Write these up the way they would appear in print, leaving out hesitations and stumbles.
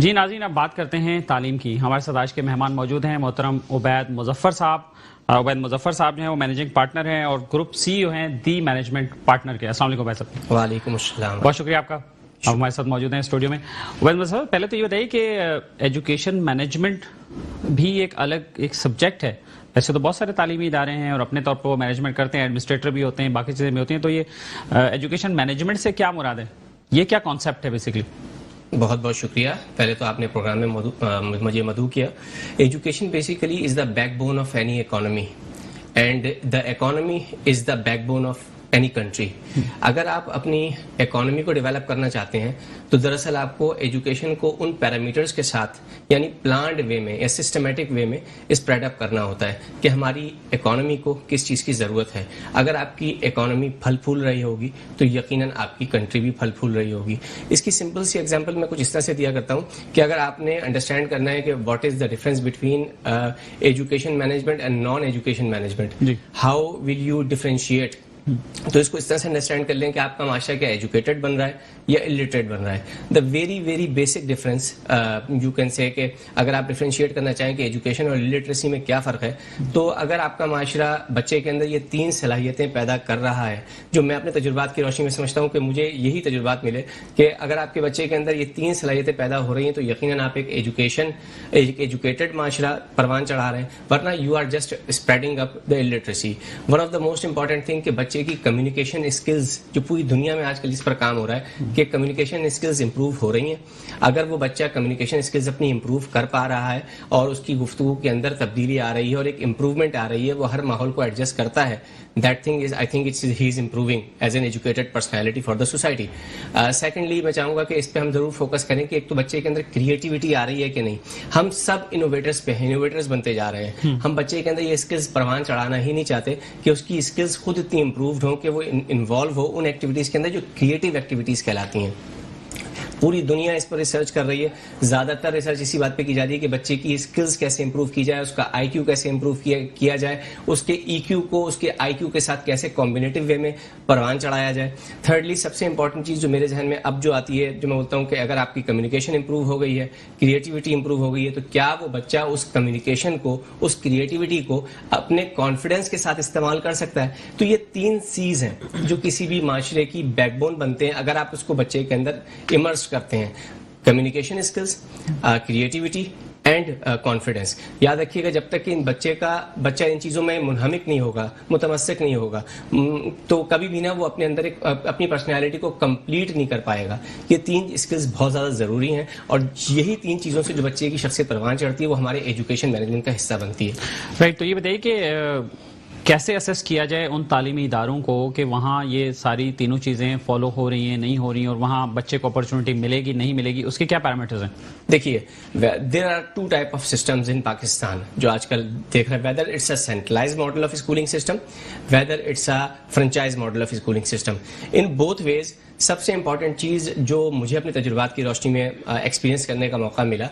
جی ناظرین، اب بات کرتے ہیں تعلیم کی. ہمارے ساتھ آج کے مہمان موجود ہیں محترم عبید مظفر صاحب. عبید مظفر صاحب جو ہیں وہ مینیجنگ پارٹنر ہیں اور گروپ سی ای او ہیں دی مینجمنٹ پارٹنر کے. السلام علیکم عبید صاحب. وعلیکم السلام. بہت شکریہ آپ کا، آپ ہمارے ساتھ موجود ہیں اسٹوڈیو میں. عبید مظفر صاحب، پہلے تو یہ بتائیے کہ ایجوکیشن مینجمنٹ بھی ایک الگ ایک سبجیکٹ ہے. ویسے تو بہت سارے تعلیمی ادارے ہیں اور اپنے طور پر وہ مینجمنٹ کرتے ہیں، ایڈمنسٹریٹر بھی ہوتے ہیں، باقی چیزیں بھی ہوتی ہیں. تو یہ ایجوکیشن مینجمنٹ سے کیا مراد ہے؟ یہ کیا کانسیپٹ ہے بیسیکلی؟ بہت بہت شکریہ. پہلے تو آپ نے پروگرام میں مجھے مدعو کیا. Education basically is the back bone of any economy and the economy is the back bone of any country. اگر آپ اپنی اکانومی کو ڈیولپ کرنا چاہتے ہیں تو دراصل آپ کو ایجوکیشن کو ان پیرامیٹرز کے ساتھ یعنی پلانڈ وے میں یا سسٹمیٹک وے میں اسپریڈ اپ کرنا ہوتا ہے کہ ہماری اکانومی کو کس چیز کی ضرورت ہے. اگر آپ کی اکانومی پھل پھول رہی ہوگی تو یقیناً آپ کی کنٹری بھی پھل پھول رہی ہوگی. اس کی سمپل سی ایگزامپل میں کچھ اس طرح سے دیا کرتا ہوں کہ اگر آپ نے انڈرسٹینڈ کرنا ہے کہ what is the difference between education management and non education management, how will you differentiate, تو اس کو اس طرح سے انڈرسٹینڈ کر لیں کہ آپ کا معاشرہ کیا ایجوکیٹڈ بن رہا ہے یا الٹریٹ بن رہا ہے. The very very basic difference you can say کہ اگر آپ ڈفرینشیٹ کرنا چاہیں کہ ایجوکیشن اور لٹریسی میں کیا فرق ہے, تو اگر آپ کا معاشرہ بچے کے اندر یہ 3 صلاحیتیں پیدا کر رہا ہے, جو میں اپنے تجربات کی روشنی میں سمجھتا ہوں کہ مجھے یہی تجربات ملے کہ اگر آپ کے بچے کے اندر یہ 3 صلاحیتیں پیدا ہو رہی ہیں تو یقیناً آپ ایک ایجوکیٹڈ معاشرہ پروان چڑھا رہے ہیں, ورنہ you are just spreading up the illiteracy. One of the most important thing کہ بچے کی کمیونیکیشن اسکلز, جو پوری دنیا میں آج کل اس پر کام ہو رہا ہے کہ کمیونیکیشن اسکلز امپروو ہو رہی ہیں. اگر وہ بچہ کمیونیکیشن اسکلز اپنی امپروو کر پا رہا ہے اور اس کی گفتگو کے اندر تبدیلی آ رہی ہے اور ایک امپروومنٹ آ رہی ہے, وہ ہر ماحول کو ایڈجسٹ کرتا ہے, that thing is I think he is improving as an educated personality for the society. Secondly میں چاہوں گا کہ اس پہ ہم ضرور فوکس کریں کہ ایک تو بچے کے اندر کریٹیوٹی آ رہی ہے کہ نہیں. ہم سب انوویٹرز پہ ہیں, انوویٹرز بنتے جا رہے ہیں. ہم بچے کے اندر یہ اسکلز پروان چڑھانا ہی نہیں چاہتے کہ اس کی اسکلز خود اتنی امپرووڈ ہوں کہ وہ انوالو ہو ان ایکٹیویٹیز کے اندر جو کریٹیو ایکٹیویٹیز کہلاتی ہیں. پوری دنیا اس پر ریسرچ کر رہی ہے. زیادہ تر ریسرچ اسی بات پہ کی جا رہی ہے کہ بچے کی اسکلز کیسے امپروو کی جائے, اس کا آئی کیو کیسے امپروو کیا جائے, اس کے ای کیو کو اس کے آئی کیو کے ساتھ کیسے کمبینیٹو وے میں پروان چڑھایا جائے. تھرڈلی سب سے امپورٹنٹ چیز جو میرے ذہن میں اب جو آتی ہے, جو میں بولتا ہوں کہ اگر آپ کی کمیونیکیشن امپروو ہو گئی ہے, کریٹیوٹی امپروو ہو گئی ہے, تو کیا وہ بچہ اس کمیونیکیشن کو, اس کریٹیوٹی کو اپنے کانفیڈنس کے ساتھ استعمال کر سکتا ہے. تو یہ 3 سیز ہیں جو کسی بھی معاشرے کی بیک بون بنتے ہیں اگر آپ اس کو بچے کے اندر امرس کرتے ہیں. Communication skills, creativity and confidence. یاد رکھیے گا جب تک کہ بچہ ان چیزوں میں منہمک نہیں ہوگا, متمسک نہیں ہوگا, تو کبھی بھی وہ اپنے اندر اپنی پرسنالٹی کو کمپلیٹ نہیں کر پائے گا. یہ 3 اسکلز بہت زیادہ ضروری ہیں اور یہی 3 چیزوں سے جو بچے کی شخصیت پروان چڑھتی ہے وہ ہمارے ایجوکیشن مینجمنٹ کا حصہ بنتی ہے. رائٹ. تو یہ بتائیے کہ کیسے اسیس کیا جائے ان تعلیمی اداروں کو کہ وہاں یہ ساری تینوں چیزیں فالو ہو رہی ہیں, نہیں ہو رہی ہیں, اور وہاں بچے کو اپرچونٹی ملے گی نہیں ملے گی, اس کے کیا پیرامیٹرز ہیں؟ دیکھیے, there are 2 type of systems in Pakistan جو آج کل دیکھ رہے ہیں, whether it's a centralised model of schooling system, whether it's a franchise model of schooling system. In both ways سب سے امپورٹنٹ چیز جو مجھے اپنے تجربات کی روشنی میں ایکسپیرینس کرنے کا موقع ملا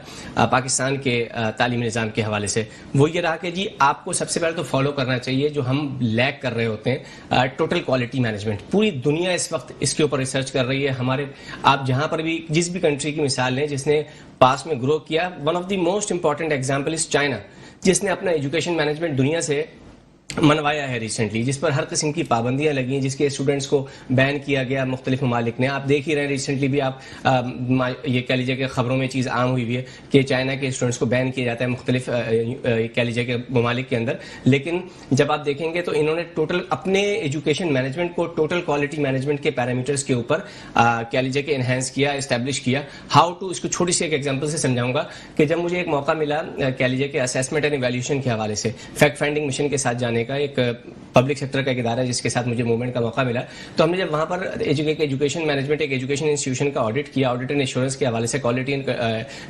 پاکستان کے تعلیمی نظام کے حوالے سے, وہ یہ رہا کہ جی آپ کو سب سے پہلے تو فالو کرنا چاہیے جو ہم لیک کر رہے ہوتے ہیں, ٹوٹل کوالٹی مینجمنٹ. پوری دنیا اس وقت اس کے اوپر ریسرچ کر رہی ہے. ہمارے آپ جہاں پر بھی جس بھی کنٹری کی مثال لیں جس نے پاس میں گرو کیا, one of the most important example is China, جس نے اپنا ایجوکیشن مینجمنٹ دنیا سے منوایا ہے ریسنٹلی, جس پر ہر قسم کی پابندیاں لگی ہیں, جس کے اسٹوڈنٹس کو بین کیا گیا مختلف ممالک نے. آپ دیکھ ہی رہے ہیں ریسنٹلی بھی, آپ یہ کہہ لیجیے کہ خبروں میں چیز عام ہوئی ہے کہ چائنا کے اسٹوڈنٹس کو بین کیا جاتا ہے مختلف کہہ لیجیے کہ ممالک کے اندر. لیکن جب آپ دیکھیں گے تو انہوں نے ٹوٹل اپنے ایجوکیشن مینجمنٹ کو ٹوٹل کوالٹی مینجمنٹ کے پیرامیٹرز کے اوپر کہہ لیجیے کہ انہینس کیا, اسٹیبلش کیا. ہاؤ ٹو, اس کو چھوٹی سی ایک ایگزامپل سے سمجھاؤں گا کہ جب مجھے ایک موقع ملا کہہ لیجیے کہ اسیسمنٹ اینڈ ایویلیوشن کے حوالے سے فیکٹ فائنڈنگ مشن کے ساتھ جانے کا, ایک پبلک سیکٹر کا ایک ادارہ ہے جس کے ساتھ مجھے موومنٹ کا موقع ملا, تو ہم نے جب وہاں پر ایجوکیشن مینجمنٹ ایک ایجوکیشن انسٹیٹیوشن کا آڈٹ کیا, آڈٹ اینڈ ایشورنس کے حوالے سے, کوالٹی اینڈ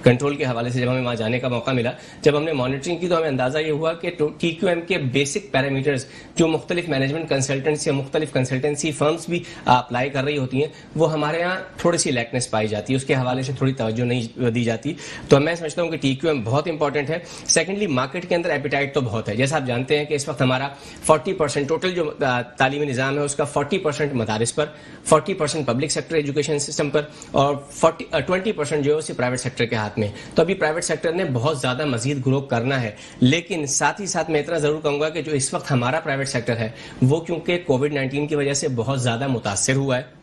کنٹرول کے حوالے سے جب ہمیں وہاں جانے کا موقع ملا, جب ہم نے مانیٹرنگ کی تو ہمیں اندازہ یہ ہوا کہ ٹی کیو ایم کے بیسک پیرامیٹرز جو مختلف مینجمنٹ کنسلٹنٹس یا مختلف کنسلٹنسی فرمز بھی اپلائی کر رہی ہوتی ہیں, وہ ہمارے یہاں تھوڑی سی لیکنیس پائی جاتی ہے, اس کے حوالے سے تھوڑی توجہ نہیں دی جاتی. تو میں سمجھتا ہوں کہ ٹی کیو ایم بہت امپورٹنٹ ہے. سیکنڈلی مارکیٹ کے اندر ایپیٹائٹ تو بہت ہے, جیسا آپ جانتے ہیں کہ اس وقت ہمارا 40% 40% ٹوٹل جو تعلیمی نظام ہے اس کا 40% مدارس پر، 40% پبلک سیکٹر ایجوکیشن سسٹم پر، اور 20% جو ہے اسی پرائیویٹ سیکٹر کے ہاتھ میں. تو ابھی پرائیویٹ سیکٹر نے بہت زیادہ مزید گرو کرنا ہے، لیکن ساتھ ہی ساتھ میں اتنا ضرور کہوں گا کہ جو اس وقت ہمارا پرائیویٹ سیکٹر ہے وہ کیونکہ کووڈ-19 کی وجہ سے بہت زیادہ متاثر ہوا ہے.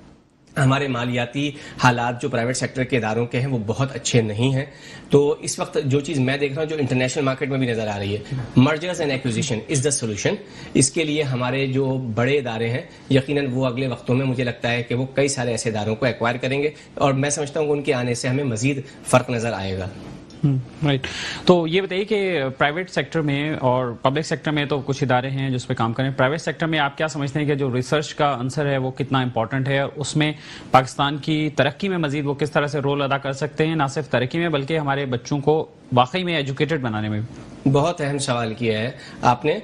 ہمارے مالیاتی حالات جو پرائیویٹ سیکٹر کے اداروں کے ہیں وہ بہت اچھے نہیں ہیں. تو اس وقت جو چیز میں دیکھ رہا ہوں جو انٹرنیشنل مارکیٹ میں بھی نظر آ رہی ہے، mergers and acquisition is the solution. اس کے لیے ہمارے جو بڑے ادارے ہیں یقیناً وہ اگلے وقتوں میں مجھے لگتا ہے کہ وہ کئی سارے ایسے اداروں کو ایکوائر کریں گے، اور میں سمجھتا ہوں کہ ان کے آنے سے ہمیں مزید فرق نظر آئے گا. رائٹ. تو یہ بتائیے کہ پرائیویٹ سیکٹر میں اور پبلک سیکٹر میں تو کچھ ادارے ہیں جس پہ کام کریں، پرائیویٹ سیکٹر میں آپ کیا سمجھتے ہیں کہ جو ریسرچ کا عنصر ہے وہ کتنا امپورٹنٹ ہے، اور اس میں پاکستان کی ترقی میں مزید وہ کس طرح سے رول ادا کر سکتے ہیں، نہ صرف ترقی میں بلکہ ہمارے بچوں کو واقعی میں ایجوکیٹڈ بنانے میں بھی؟ بہت اہم سوال کیا ہے آپ نے.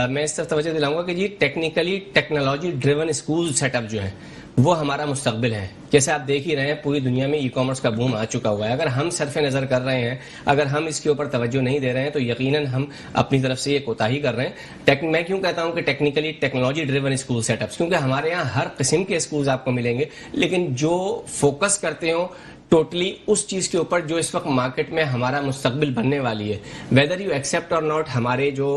میں اس طرف توجہ دلاؤں گا کہ جی technology driven school set up جو ہیں وہ ہمارا مستقبل ہے. جیسے آپ دیکھ ہی رہے ہیں پوری دنیا میں ای کامرس کا بوم آ چکا ہوا ہے. اگر ہم صرف نظر کر رہے ہیں، اگر ہم اس کے اوپر توجہ نہیں دے رہے ہیں تو یقیناً ہم اپنی طرف سے یہ کوتاہی کر رہے ہیں. میں کیوں کہتا ہوں کہ technology driven school setups, کیونکہ ہمارے یہاں ہر قسم کے اسکولز آپ کو ملیں گے، لیکن جو فوکس کرتے ہوں ٹوٹلی اس چیز کے اوپر جو اس وقت مارکیٹ میں ہمارا مستقبل بننے والی ہے. ویدر یو ایکسیپٹ اور ناٹ، ہمارے جو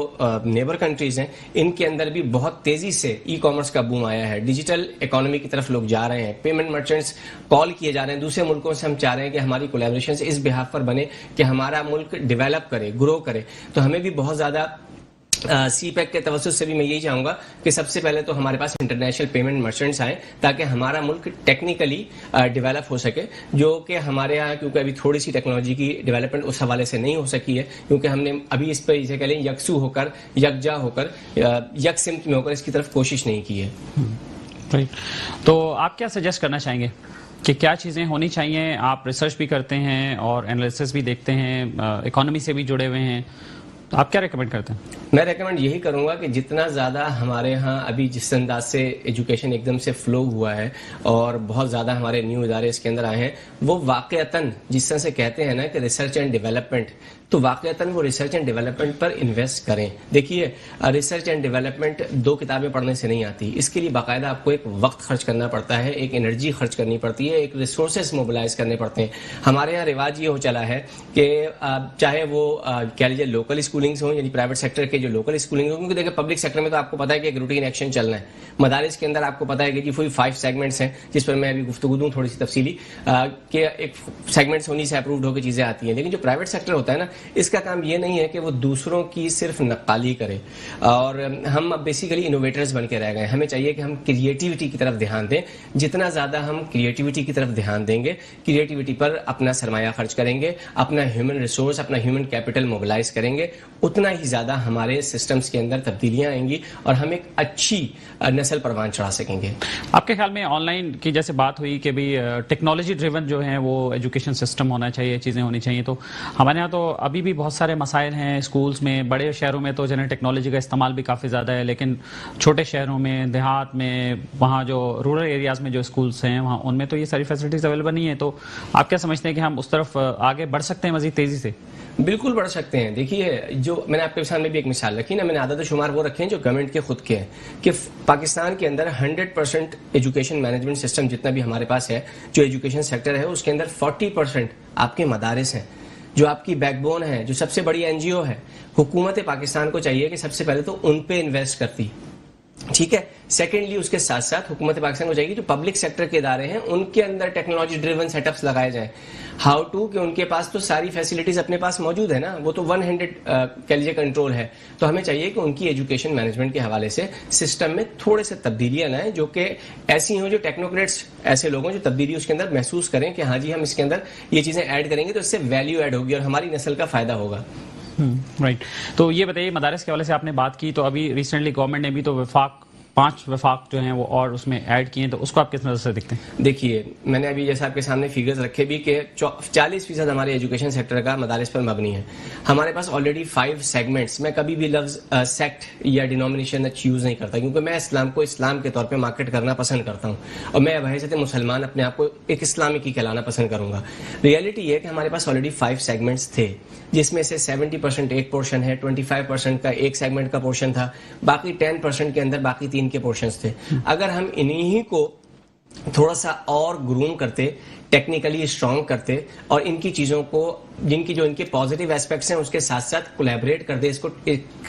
نیبر کنٹریز ہیں ان کے اندر بھی بہت تیزی سے ای کامرس کا بوم آیا ہے. ڈیجیٹل اکانومی کی طرف لوگ جا رہے ہیں، پیمنٹ مرچنٹس کال کیے جا رہے ہیں دوسرے ملکوں سے. ہم چاہ رہے ہیں کہ ہماری کولیبریشن اس بہاف پر بنے کہ ہمارا ملک ڈیولپ کرے، گرو کرے. تو ہمیں بھی بہت زیادہ سی پیک کے توسط سے بھی میں یہی چاہوں گا کہ سب سے پہلے تو ہمارے پاس انٹرنیشنل پیمنٹ مرچنٹس آئیں تاکہ ہمارا ملک ٹیکنیکلی ڈیولپ ہو سکے، جو کہ ہمارے یہاں کیونکہ ابھی تھوڑی سی ٹیکنالوجی کی ڈیولپمنٹ اس حوالے سے نہیں ہو سکی ہے، کیونکہ ہم نے ابھی اس پہ اسے کہہ لیں یکسو ہو کر، یکجا ہو کر، یک سمت میں ہو کر اس کی طرف کوشش نہیں کی ہے. تو آپ کیا سجیسٹ کرنا چاہیں گے کہ کیا چیزیں ہونی چاہیے؟ آپ ریسرچ بھی کرتے ہیں اور انالیسس بھی دیکھتے ہیں، اکانومی سے بھی جڑے ہوئے ہیں، تو آپ کیا ریکمینڈ کرتے ہیں؟ میں ریکمینڈ یہی کروں گا کہ جتنا زیادہ ہمارے ہاں ابھی جس انداز سے ایجوکیشن ایک دم سے فلو ہوا ہے اور بہت زیادہ ہمارے نیو ادارے اس کے اندر آئے ہیں، وہ واقعتاً جس طرح سے کہتے ہیں نا کہ ریسرچ اینڈ ڈیولپمنٹ، تو واقعتاً وہ research and development per invest کریں. دیکھیے ریسرچ اینڈ ڈیولپمنٹ 2 کتابیں پڑھنے سے نہیں آتی، اس کے لیے باقاعدہ آپ کو ایک وقت خرچ کرنا پڑتا ہے، ایک انرجی خرچ کرنی پڑتی ہے، ایک ریسورسز موبلائز کرنے پڑتے ہیں. ہمارے یہاں رواج یہ ہو چلا ہے کہ چاہے وہ کہہ لیجیے لوکل اسکولنگس ہوں، یعنی پرائیویٹ سیکٹر کے جو لوکل اسکولنگ ہوں، کیونکہ دیکھیں پبلک سیکٹر میں تو آپ کو پتا ہے کہ ایک روٹین ایکشن چلنا ہے. مدارس کے اندر آپ کو پتا ہے کہ جی 5 سیگمنٹس ہیں جس پر میں ابھی گفتگو دوں تھوڑی سی تفصیلی، کہ ایک سیگمنٹس انہیں سے اپروڈ ہو کے چیزیں آتی ہیں. لیکن جو پرائیویٹ سیکٹر ہوتا ہے نا، اس کا کام یہ نہیں ہے کہ وہ دوسروں کی صرف نقالی کرے، اور ہم اب بیسیکلی انوویٹرز بن کے رہ گئے. ہمیں چاہیے کہ ہم کریٹیوٹی کی طرف دھیان دیں. جتنا زیادہ ہم کریٹیوٹی کی طرف دھیان دیں گے، کریٹیوٹی پر اپنا سرمایہ خرچ کریں گے، اپنا ہیومن ریسورس، اپنا ہیومن کیپٹل موبلائز کریں گے، اتنا ہی زیادہ ہمارے سسٹمز کے اندر تبدیلیاں آئیں گی اور ہم ایک اچھی نسل پروان چڑھا سکیں گے. آپ کے خیال میں آن لائن کی جیسے بات ہوئی کہ بھی ٹیکنالوجی ڈریون جو ہیں وہ ایجوکیشن سسٹم ہونا چاہیے، چیزیں ہونی چاہیے، تو ہمارے یہاں تو ابھی بھی بہت سارے مسائل ہیں اسکولز میں. بڑے شہروں میں تو جنہیں ٹیکنالوجی کا استعمال بھی کافی زیادہ ہے، لیکن چھوٹے شہروں میں، دیہات میں، وہاں جو رورل ایریاز میں جو اسکولز ہیں وہاں ان میں تو یہ ساری فیسلٹیز اویلیبل نہیں ہیں. تو آپ کیا سمجھتے ہیں کہ ہم اس طرف آگے بڑھ سکتے ہیں مزید تیزی سے؟ بالکل بڑھ سکتے ہیں. دیکھیے جو میں نے آپ کے سامنے بھی ایک مثال رکھی نا، میں نے عدد و شمار وہ رکھے ہیں جو گورنمنٹ کے خود کے ہیں، کہ پاکستان کے اندر 100% ایجوکیشن مینجمنٹ سسٹم جتنا بھی ہمارے پاس ہے، جو ایجوکیشن سیکٹر ہے، اس کے اندر 40% آپ کے مدارس ہیں جو آپ کی بیک بون ہے، جو سب سے بڑی این جی او ہے. حکومت پاکستان کو چاہیے کہ سب سے پہلے تو ان پہ انویسٹ کرتی، ٹھیک ہے. سیکنڈلی اس کے ساتھ ساتھ حکومت پاکستان کو چاہیے جو پبلک سیکٹر کے ادارے ہیں ان کے اندر ٹیکنالوجی ڈریون سیٹ اپس لگائے جائیں. ہاؤ ٹو کہ ان کے پاس تو ساری فیسلٹیز اپنے پاس موجود ہے نا، وہ تو 100 کہہ لیجیے کنٹرول ہے. تو ہمیں چاہیے کہ ان کی ایجوکیشن مینجمنٹ کے حوالے سے سسٹم میں تھوڑے سے تبدیلیاں لائیں، جو کہ ایسی ہوں جو ٹیکنوکریٹس ایسے لوگ ہیں جو تبدیلی اس کے اندر محسوس کریں کہ ہاں جی ہم اس کے اندر یہ چیزیں ایڈ کریں گے تو اس سے ویلیو ایڈ ہوگی اور ہماری نسل کا فائدہ ہوگا. رائٹ. تو یہ بتائیے مدارس کے حوالے سے آپ نے بات کی، تو ابھی ریسنٹلی گورنمنٹ نے بھی تو وفاق 5 وفاق جو ہیں وہ اور اس میں ایڈ کیے ہیں، تو اس کو آپ کس نظر سے دیکھتے ہیں؟ دیکھیے میں نے ابھی جیسا آپ کے سامنے فیگرز رکھے بھی کہ 40% ہمارے ایجوکیشن سیکٹر کا مدارس پر مبنی ہے. ہمارے پاس آلریڈی 5 سیگمنٹس. میں کبھی بھی لفظ سیکٹ یا ڈینومینیشن یوز نہیں کرتا، کیونکہ میں اسلام کو اسلام کے طور پہ مارکیٹ کرنا پسند کرتا ہوں، اور میں بحیثیت مسلمان اپنے آپ کو ایک اسلامی کی کہلانا پسند کروں گا. ریئلٹی یہ ہے کہ ہمارے پاس آلریڈی 5 سیگمنٹس تھے، جس میں سے 70% ایک پورشن ہے، 25% کا ایک سیگمنٹ کا پورشن تھا، باقی 10% کے اندر باقی 3 کے پورشنز تھے. اگر ہم انہی کو تھوڑا سا اور گروم کرتے، ٹیکنیکلی اسٹرانگ کرتے، اور ان کی چیزوں کو جن کی جو ان کے پازیٹیو ایسپیکٹس ہیں اس کے ساتھ ساتھ کولیبریٹ کر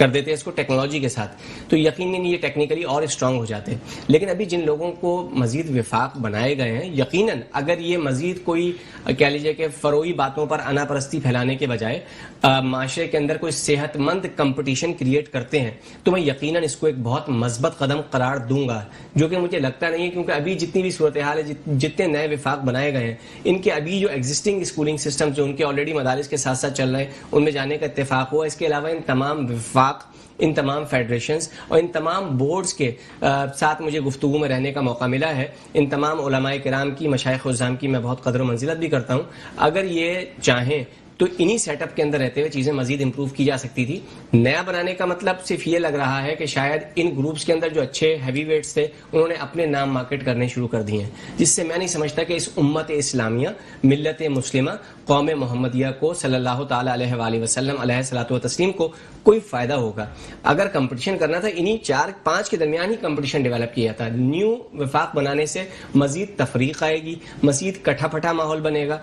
دیتے اس کو ٹیکنالوجی کے ساتھ، تو یقیناً یہ ٹیکنیکلی اور اسٹرانگ ہو جاتے. لیکن ابھی جن لوگوں کو مزید وفاق بنائے گئے ہیں، یقیناً اگر یہ مزید کوئی کہہ لیجیے کہ فروئی باتوں پر انا پرستی پھیلانے کے بجائے معاشرے کے اندر کوئی صحت مند کمپٹیشن کریٹ کرتے ہیں، تو میں یقیناً اس کو ایک بہت مثبت قدم قرار دوں گا، جو کہ مجھے لگتا نہیں ہے، کیونکہ ابھی جتنی بھی صورتحال ہے، جتنے نئے وفاق بنائے گئے ہیں، ان کے ابھی جو ایگزسٹنگ اسکولنگ سسٹم جو ان کے آلریڈی مدارس کے ساتھ ساتھ چل رہے ہیں ان میں جانے کا اتفاق ہوا. اس کے علاوہ ان تمام وفاق، ان تمام فیڈریشنز اور ان تمام بورڈز کے ساتھ مجھے گفتگو میں رہنے کا موقع ملا ہے. ان تمام علماء کرام کی، مشائخ الزام کی میں بہت قدر و منزلت بھی کرتا ہوں. اگر یہ چاہیں تو انہی سیٹ اپ کے اندر رہتے ہوئے چیزیں مزید امپروو کی جا سکتی تھی. نیا بنانے کا مطلب صرف یہ لگ رہا ہے کہ شاید ان گروپس کے اندر جو اچھے ہیوی ویٹس تھے انہوں نے اپنے نام مارکیٹ کرنے شروع کر دیے ہیں، جس سے میں نہیں سمجھتا کہ اس امت اسلامیہ، ملت مسلمہ، قوم محمدیہ کو صلی اللہ تعالی علیہ وآلہ وسلم علیہ الصلوۃ والتسلیم کو کوئی فائدہ ہوگا. اگر کمپٹیشن کرنا تھا انہی 4-5 کے درمیان ہی کمپٹیشن ڈیولپ کیا تھا. نیو وفاق بنانے سے مزید تفریق آئے گی، مزید کٹھا پھٹا ماحول بنے گا،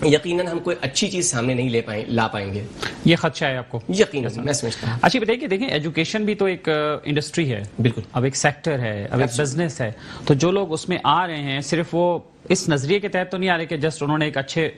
یقیناً ہم کوئی اچھی چیز سامنے نہیں لا پائیں گے. یہ خدشہ ہے آپ کو؟ یقیناً میں سمجھتا ہوں. اچھی بتائیے کہ دیکھیں ایجوکیشن بھی تو ایک انڈسٹری ہے، بالکل، اب ایک سیکٹر ہے، اب ایک بزنس ہے. تو جو لوگ اس میں آ رہے ہیں صرف وہ اس نظریے کے تحت تو نہیں آ رہے کہ جسٹ انہوں نے ایک اچھے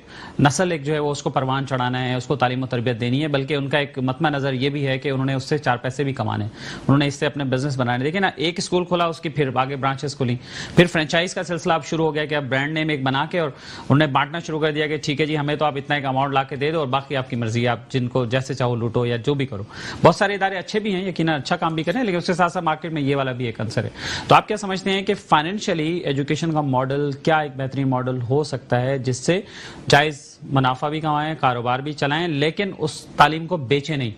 نسل ایک جو ہے وہ اس کو پروان چڑھانا ہے، اس کو تعلیم و تربیت دینی ہے، بلکہ ان کا ایک مطمع نظر یہ بھی ہے کہ انہوں نے اس سے 4 پیسے بھی کمانے، انہوں نے اس سے اپنے بزنس بنانے. دیکھیں نا، ایک اسکول کھولا، اس کی پھر آگے برانچز کھلی، پھر فرینچائز کا سلسلہ اب شروع ہو گیا کہ اب برانڈ نیم ایک بنا کے اور انہوں نے بانٹنا شروع کر دیا کہ ٹھیک ہے جی ہمیں تو آپ اتنا ایک اماؤنٹ لا کے دے دو اور باقی آپ کی مرضی ہے، آپ جن کو جیسے چاہو لوٹو یا جو بھی کرو. بہت سارے ادارے اچھے بھی ہیں، یقیناً اچھا کام بھی کریں، لیکن اس کے ساتھ ساتھ مارکیٹ میں یہ والا بھی ایک عنصر ہے. تو آپ کیا سمجھتے ہیں کہ فائنینشلی ایجوکیشن کا ماڈل کیا ایک بہترین ماڈل ہو سکتا ہے جس سے جائز منافع بھی کمائیں، کاروبار بھی چلائیں، لیکن اس تعلیم کو بیچیں نہیں؟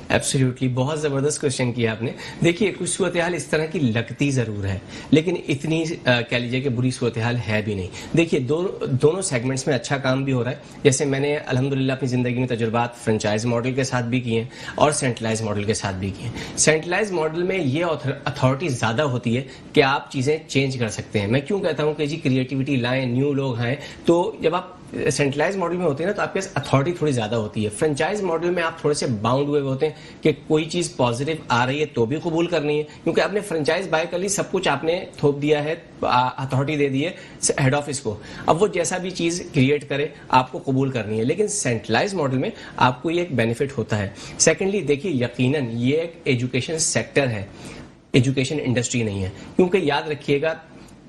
ایبسلیوٹلی، بہت زبردست کوشچن کیا آپ نے. دیکھیے کچھ صورتحال اس طرح کی لگتی ضرور ہے، لیکن اتنی کہہ لیجیے کہ بری صورتحال ہے بھی نہیں. دیکھیے دونوں سیگمنٹس میں اچھا کام بھی ہو رہا ہے. جیسے میں نے الحمدللہ اپنی زندگی میں تجربات فرنچائز ماڈل کے ساتھ بھی کیے ہیں اور سینٹرلائز ماڈل کے ساتھ بھی کیے ہیں. سینٹرلائز ماڈل میں یہ اتھارٹی زیادہ ہوتی ہے کہ آپ چیزیں چینج کر سکتے ہیں. میں کیوں کہتا ہوں کہ جی کریٹیوٹی لائیں، نیو لوگ ہیں، تو جب آپ سینٹرلائز ماڈل میں ہوتے ہیں نا تو آپ کے پاس اتھارٹی تھوڑی زیادہ ہوتی ہے. فرنچائز ماڈل میں آپ تھوڑے سے باؤنڈ ہوئے ہوتے ہیں کہ کوئی چیز پازیٹیو آ رہی ہے تو بھی قبول کرنی ہے، کیونکہ آپ نے فرنچائز بائی کر لی، سب کچھ آپ نے تھوپ دیا ہے، اتھارٹی دے دی ہے ہیڈ آفس کو. اب وہ جیسا بھی چیز کریٹ کرے آپ کو قبول کرنی ہے. لیکن سینٹرلائز ماڈل میں آپ کو یہ ایک بینیفٹ ہوتا ہے. سیکنڈلی دیکھیے یقیناً یہ ایک ایجوکیشن سیکٹر ہے، ایجوکیشن انڈسٹری نہیں ہے. کیونکہ یاد رکھیے گا،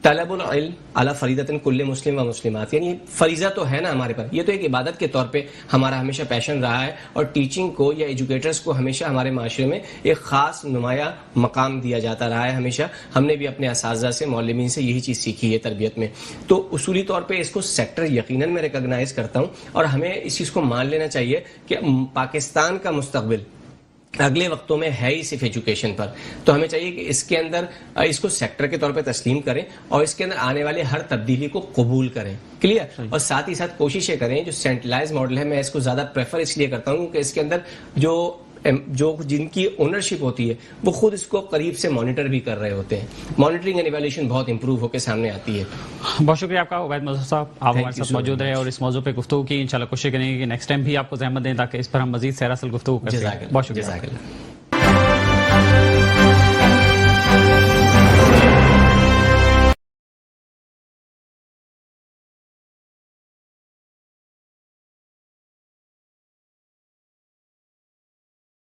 طلب العلم علی فریضۃ کل مسلم و مسلمات، یعنی فریضہ تو ہے نا ہمارے پر، یہ تو ایک عبادت کے طور پہ ہمارا ہمیشہ پیشن رہا ہے. اور ٹیچنگ کو یا ایجوکیٹرز کو ہمیشہ ہمارے معاشرے میں ایک خاص نمایاں مقام دیا جاتا رہا ہے. ہمیشہ ہم نے بھی اپنے اساتذہ سے، معلمین سے یہی چیز سیکھی ہے تربیت میں. تو اصولی طور پہ اس کو سیکٹر یقیناً میں ریکگنائز کرتا ہوں، اور ہمیں اس چیز کو مان لینا چاہیے کہ پاکستان کا مستقبل اگلے وقتوں میں ہے ہی صرف ایجوکیشن پر. تو ہمیں چاہیے کہ اس کے اندر اس کو سیکٹر کے طور پہ تسلیم کریں اور اس کے اندر آنے والے ہر تبدیلی کو قبول کریں. کلیئر؟ اور ساتھ ہی ساتھ کوششیں کریں. جو سینٹرلائز ماڈل ہے میں اس کو زیادہ پریفر اس لیے کرتا ہوں کہ اس کے اندر جو جن کی اونرشپ ہوتی ہے وہ خود اس کو قریب سے مانیٹر بھی کر رہے ہوتے ہیں. مانیٹرنگ اینڈ ایویلیویشن بہت امپروو ہو کے سامنے آتی ہے. بہت شکریہ آپ کا عبید مظہر صاحب، آپ ہمارے ساتھ موجود رہے اور اس موضوع پہ گفتگو کی. انشاءاللہ کوشش کریں گے کہ نیکسٹ ٹائم بھی آپ کو زحمت دیں تاکہ اس پر ہم مزید سیر اصل گفتگو کر سکیں. بہت شکریہ.